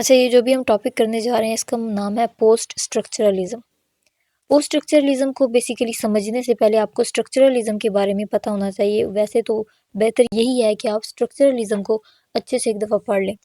अच्छा, ये जो भी हम टॉपिक करने जा रहे हैं इसका नाम है पोस्ट स्ट्रक्चरलिज्म। पोस्ट स्ट्रक्चरलिज्म को बेसिकली समझने से पहले आपको स्ट्रक्चरलिज्म के बारे में पता होना चाहिए। वैसे तो बेहतर यही है कि आप स्ट्रक्चरलिज्म को अच्छे से एक दफ़ा पढ़ लें।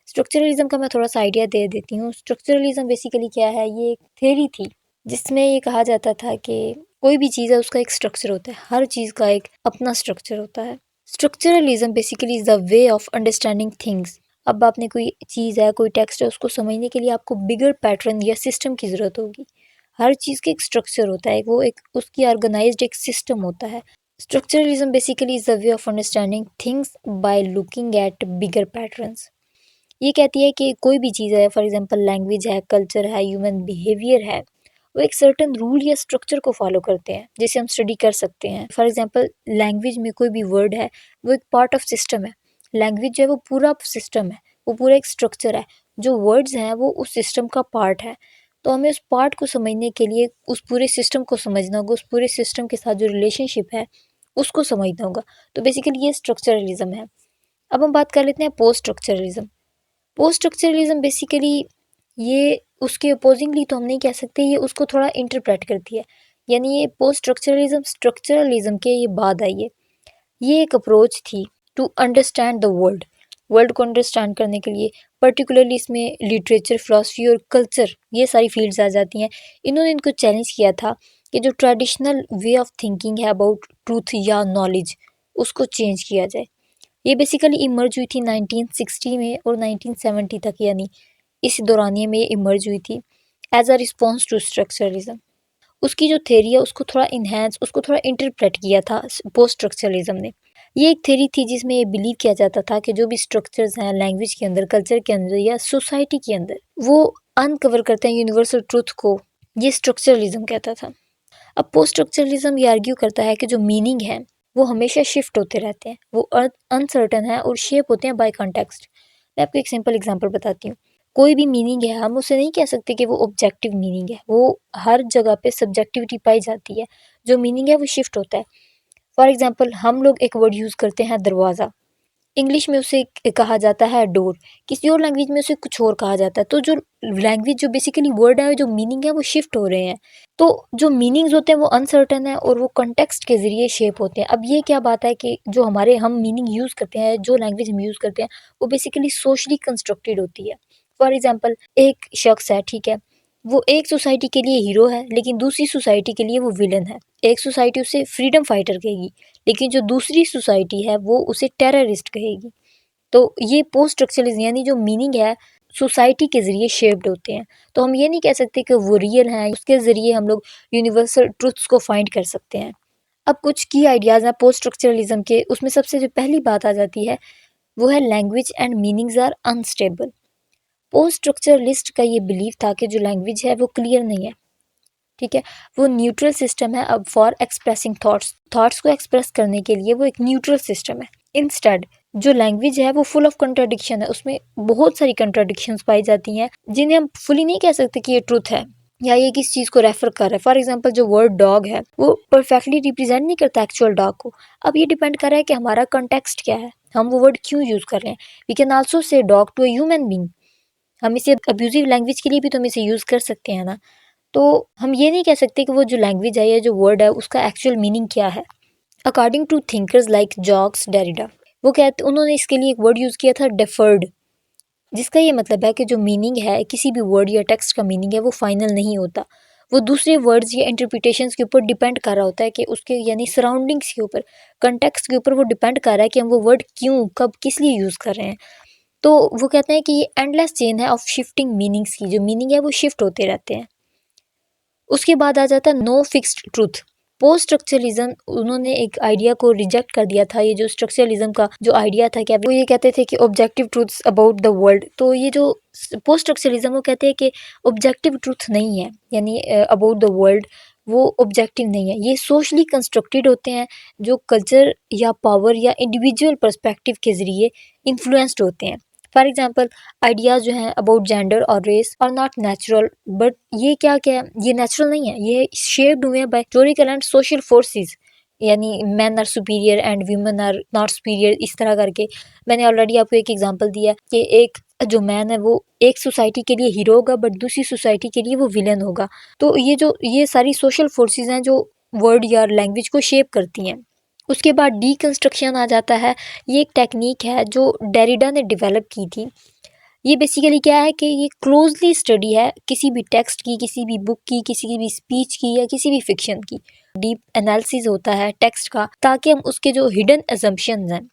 स्ट्रक्चरलिज्म का मैं थोड़ा-सा आइडिया दे देती हूँ। स्ट्रक्चरलिज्म बेसिकली क्या है, ये एक थ्योरी थी जिसमें ये कहा जाता था कि कोई भी चीज़ है उसका एक स्ट्रक्चर होता है, हर चीज़ का एक अपना स्ट्रक्चर होता है। Structuralism basically is the way of understanding things. अब आपने कोई चीज़ है, कोई टेक्स्ट है, उसको समझने के लिए आपको बिगर पैटर्न या सिस्टम की ज़रूरत होगी। हर चीज़ का एक स्ट्रक्चर होता है, वो एक उसकी ऑर्गेनाइज्ड एक सिस्टम होता है। Structuralism basically is the way of understanding things by looking at bigger patterns. ये कहती है कि कोई भी चीज़ है, फॉर एग्जांपल लैंग्वेज है, कल्चर है, ह्यूमन बिहेवियर है, वो एक सर्टेन रूल या स्ट्रक्चर को फॉलो करते हैं जिसे हम स्टडी कर सकते हैं। फॉर एग्जांपल लैंग्वेज में कोई भी वर्ड है, वो एक पार्ट ऑफ सिस्टम है। लैंग्वेज जो है वो पूरा सिस्टम है, वो पूरा एक स्ट्रक्चर है। जो वर्ड्स हैं वो उस सिस्टम का पार्ट है। तो हमें उस पार्ट को समझने के लिए उस पूरे सिस्टम को समझना होगा, उस पूरे सिस्टम के साथ जो रिलेशनशिप है उसको समझना होगा। तो बेसिकली ये स्ट्रक्चरलिज्म है। अब हम बात कर लेते हैं post structuralism. Post structuralism basically ये उसके अपोजिंगली तो हम नहीं कह सकते, ये उसको थोड़ा इंटरप्रेट करती है। यानी ये पोस्ट स्ट्रक्चरलिज्म स्ट्रक्चरलिज्म के ये बाद आई है। ये एक अप्रोच थी to understand the world. World को अंडरस्टैंड करने के लिए पर्टिकुलरली इसमें लिटरेचर, फिलॉसफी और कल्चर, ये सारी फील्ड्स आ जाती हैं। इन्होंने इनको चैलेंज किया था कि जो ट्रेडिशनल वे ऑफ थिंकिंग है अबाउट ट्रूथ या नॉलेज, उसको चेंज किया जाए। ये बेसिकली इमर्ज हुई थी 1960 में और 1970 तक, यानी इस दौरानिए में ये इमर्ज हुई थी as a response to structuralism. उसकी जो थेरी है उसको थोड़ा इन्हेंस, उसको थोड़ा इंटरप्रेट किया था पोस्ट स्ट्रक्चरलिज्म ने। ये एक थेरी थी जिसमें ये बिलीव किया जाता था कि जो भी स्ट्रक्चर्स हैं लैंग्वेज के अंदर, कल्चर के अंदर या सोसाइटी के अंदर, वो अनकवर करते हैं यूनिवर्सल ट्रूथ को। ये स्ट्रक्चरलिज्म कहता था। अब पोस्ट स्ट्रक्चरलिज्म ये आर्ग्यू करता है कि जो मीनिंग है वो हमेशा शिफ्ट होते रहते हैं, वो अनसर्टन है और शेप होते हैं बाय कॉन्टेक्स्ट। मैं आपको एक सिंपल एग्जांपल बताती हूँ। कोई भी मीनिंग है, हम उसे नहीं कह सकते कि वो ऑब्जेक्टिव मीनिंग है, वो हर जगह पे सब्जेक्टिविटी पाई जाती है। जो मीनिंग है वो शिफ्ट होता है। फॉर एग्जाम्पल हम लोग एक वर्ड यूज़ करते हैं दरवाज़ा, इंग्लिश में उसे कहा जाता है डोर, किसी और लैंग्वेज में उसे कुछ और कहा जाता है। तो जो लैंग्वेज, जो बेसिकली वर्ड है, जो मीनिंग है वो शिफ्ट हो रहे हैं। तो जो मीनिंग्स होते हैं वो अनसर्टन है और वो कॉन्टेक्स्ट के ज़रिए शेप होते हैं। अब ये क्या बात है कि जो हम मीनिंग यूज़ करते हैं, जो लैंग्वेज हम यूज़ करते हैं, वो बेसिकली सोशली कंस्ट्रक्टेड होती है। फॉर एग्जाम्पल एक शख्स है, ठीक है, वो एक सोसाइटी के लिए हीरो है लेकिन दूसरी सोसाइटी के लिए वो विलन है। एक सोसाइटी उसे फ्रीडम फाइटर कहेगी लेकिन जो दूसरी सोसाइटी है वो उसे टेररिस्ट कहेगी। तो ये पोस्ट स्ट्रक्चरलिज्म, यानी जो मीनिंग है सोसाइटी के ज़रिए शेप्ड होते हैं। तो हम ये नहीं कह सकते कि वो रियल हैं, उसके ज़रिए हम लोग यूनिवर्सल ट्रुथ्स को फाइंड कर सकते हैं। अब कुछ की आइडियाज़ हैं पोस्ट स्ट्रक्चरलिज्म के, उसमें सबसे जो पहली बात आ जाती है वो है language and meanings are unstable. Post structuralist का ये बिलीव था कि जो लैंग्वेज है वो क्लियर नहीं है, ठीक है, वो न्यूट्रल सिस्टम है। अब फॉर एक्सप्रेसिंग थॉट्स को एक्सप्रेस करने के लिए वो एक न्यूट्रल सिस्टम है। इंस्टेड जो लैंग्वेज है वो फुल ऑफ कंट्राडिक्शन है, उसमें बहुत सारी कंट्राडिक्शंस पाई जाती हैं जिन्हें हम फुली नहीं कह सकते कि ये ट्रूथ है या ये किस चीज़ को रेफर कर रहा है। फॉर एग्जांपल जो वर्ड डॉग है वो परफेक्टली रिप्रेजेंट नहीं करता एक्चुअल डॉग को। अब ये डिपेंड कर रहा है कि हमारा कॉन्टेक्स्ट क्या है, हम वो वर्ड क्यों यूज़ कर रहे हैं। We can also say dog to a human being. हम इसे अब्यूजिव लैंग्वेज के लिए भी तो हम इसे यूज़ कर सकते हैं ना। तो हम ये नहीं कह सकते कि वो जो लैंग्वेज है या जो वर्ड है उसका एक्चुअल मीनिंग क्या है। According to thinkers like Jacques Derrida, वो कहते, उन्होंने इसके लिए एक वर्ड यूज़ किया था डेफर्ड, जिसका ये मतलब है कि जो मीनिंग है किसी भी वर्ड या टेक्स्ट का मीनिंग है वो फाइनल नहीं होता। वो दूसरे वर्ड्स या इंटरप्रिटेशंस के ऊपर डिपेंड कर रहा होता है कि उसके, यानी सराउंडिंग्स के ऊपर, कंटेक्स्ट के ऊपर वो डिपेंड कर रहा है कि हम वो वर्ड क्यों, कब, किस लिए यूज़ कर रहे हैं। तो वो कहते हैं कि ये एंडलेस चेन है ऑफ शिफ्टिंग मीनिंग्स की, जो मीनिंग है वो शिफ्ट होते रहते हैं। उसके बाद आ जाता है no fixed truth. Post structuralism, उन्होंने एक आइडिया को रिजेक्ट कर दिया था। ये जो स्ट्रक्चरलिज्म का जो आइडिया था, क्या वो ये कहते थे कि objective truths about the world. तो ये जो पोस्ट स्ट्रक्चरलिज्म, वो कहते हैं कि ऑब्जेक्टिव ट्रूथ नहीं है, यानी अबाउट द वर्ल्ड वो ऑब्जेक्टिव नहीं है, ये सोशली कंस्ट्रक्टेड होते हैं, जो कल्चर या पावर या इंडिविजुअल पर्सपेक्टिव के ज़रिए इन्फ्लुएंस्ड होते हैं। फॉर एग्जाम्पल आइडियाज़ जो हैं अबाउट जेंडर और race are not natural, but ये क्या क्या है, ये नेचुरल नहीं है, ये शेप्ड हुए हैं by historical and social forces. यानी man are superior and women are not superior, इस तरह करके। मैंने ऑलरेडी आपको एक एग्जांपल दिया कि एक जो मैन है वो एक सोसाइटी के लिए हीरो होगा बट दूसरी सोसाइटी के लिए वो विलन होगा। तो ये सारी सोशल फोर्सेस हैं जो वर्ड या लैंग्वेज को शेप करती हैं। उसके बाद डीकंस्ट्रक्शन आ जाता है। ये एक टेक्निक है जो डेरिडा ने डेवलप की थी। ये बेसिकली क्या है कि ये क्लोजली स्टडी है किसी भी टेक्स्ट की, किसी भी बुक की, किसी की भी स्पीच की या किसी भी फिक्शन की। डीप एनालिसिस होता है टेक्स्ट का ताकि हम उसके जो हिडन असम्पशंस हैं,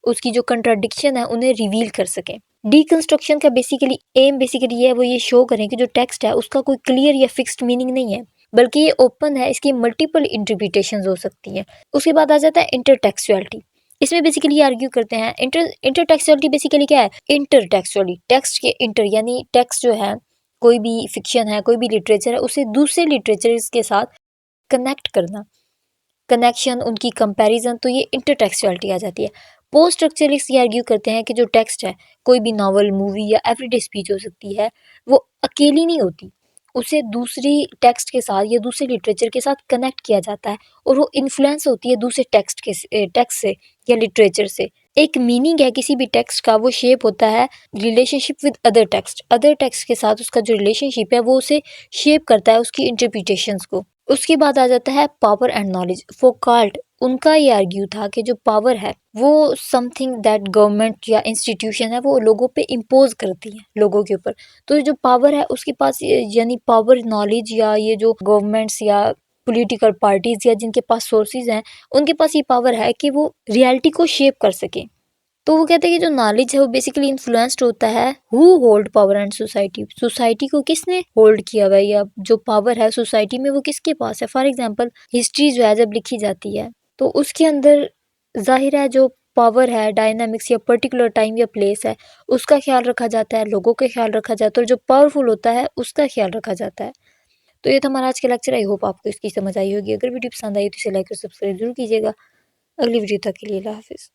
उसकी जो कंट्राडिक्शन है उन्हें रिवील कर सकें। डीकंस्ट्रक्शन का बेसिकली ये है वो ये शो करें कि जो टेक्स्ट है उसका कोई क्लियर या फिक्स्ड मीनिंग नहीं है, बल्कि ये ओपन है, इसकी मल्टीपल इंटरप्रिटेशंस हो सकती हैं। उसके बाद आ जाता है इंटरटेक्सुअलिटी। इसमें बेसिकली ये आर्ग्यू करते हैं इंटरटेक्सुअलिटी बेसिकली क्या है। इंटरटेक्सुअली टेक्स्ट के इंटर यानी टेक्स्ट जो है, कोई भी फिक्शन है, कोई भी लिटरेचर है, उसे दूसरे लिटरेचर्स के साथ कनेक्ट करना, कनेक्शन, उनकी कंपैरिजन, तो ये इंटरटेक्सुअलिटी आ जाती है। पोस्ट स्ट्रक्चरलिस्ट ये आर्ग्यू करते हैं कि जो टेक्स्ट है, कोई भी नॉवल, मूवी या एवरीडे स्पीच हो सकती है, वो अकेली नहीं होती, उसे दूसरी टेक्स्ट के साथ या दूसरे लिटरेचर के साथ कनेक्ट किया जाता है और वो इन्फ्लुएंस होती है दूसरे टेक्स्ट से या लिटरेचर से। एक मीनिंग है किसी भी टेक्स्ट का, वो शेप होता है रिलेशनशिप विद अदर टेक्स्ट के साथ उसका जो रिलेशनशिप है वो उसे शेप करता है, उसकी इंटरप्रिटेशंस को। उसके बाद आ जाता है पावर एंड नॉलेज। फोकाल्ट, उनका ये आर्ग्यू था कि जो पावर है वो समथिंग दैट गवर्नमेंट या इंस्टीट्यूशन है वो लोगों पे इम्पोज करती है, लोगों के ऊपर। तो जो पावर है उसके पास यानी पावर, नॉलेज, या ये जो गवर्नमेंट्स या पॉलिटिकल पार्टीज या जिनके पास सोर्सेज हैं, उनके पास ये पावर है कि वो रियलिटी को शेप कर सके। तो वो कहते हैं कि जो नॉलेज है वो बेसिकली इन्फ्लुएंस्ड होता है who hold power and society, society को किसने होल्ड किया हुआ है, या जो पावर है सोसाइटी में वो किसके पास है। फॉर एग्जांपल हिस्ट्री जो है जब लिखी जाती है तो उसके अंदर जाहिर है जो पावर है, डायनामिक्स या पर्टिकुलर टाइम या प्लेस है, उसका ख्याल रखा जाता है, लोगों का ख्याल रखा जाता है, और जो पावरफुल होता है उसका ख्याल रखा जाता है। तो ये था हमारा आज का लेक्चर। आई होप आपको इसकी समझ आई होगी। अगर वीडियो पसंद आई तो इसे लाइक और सब्सक्राइब जरूर कीजिएगा। अगली वीडियो तक के लिए अल्लाह हाफिज़।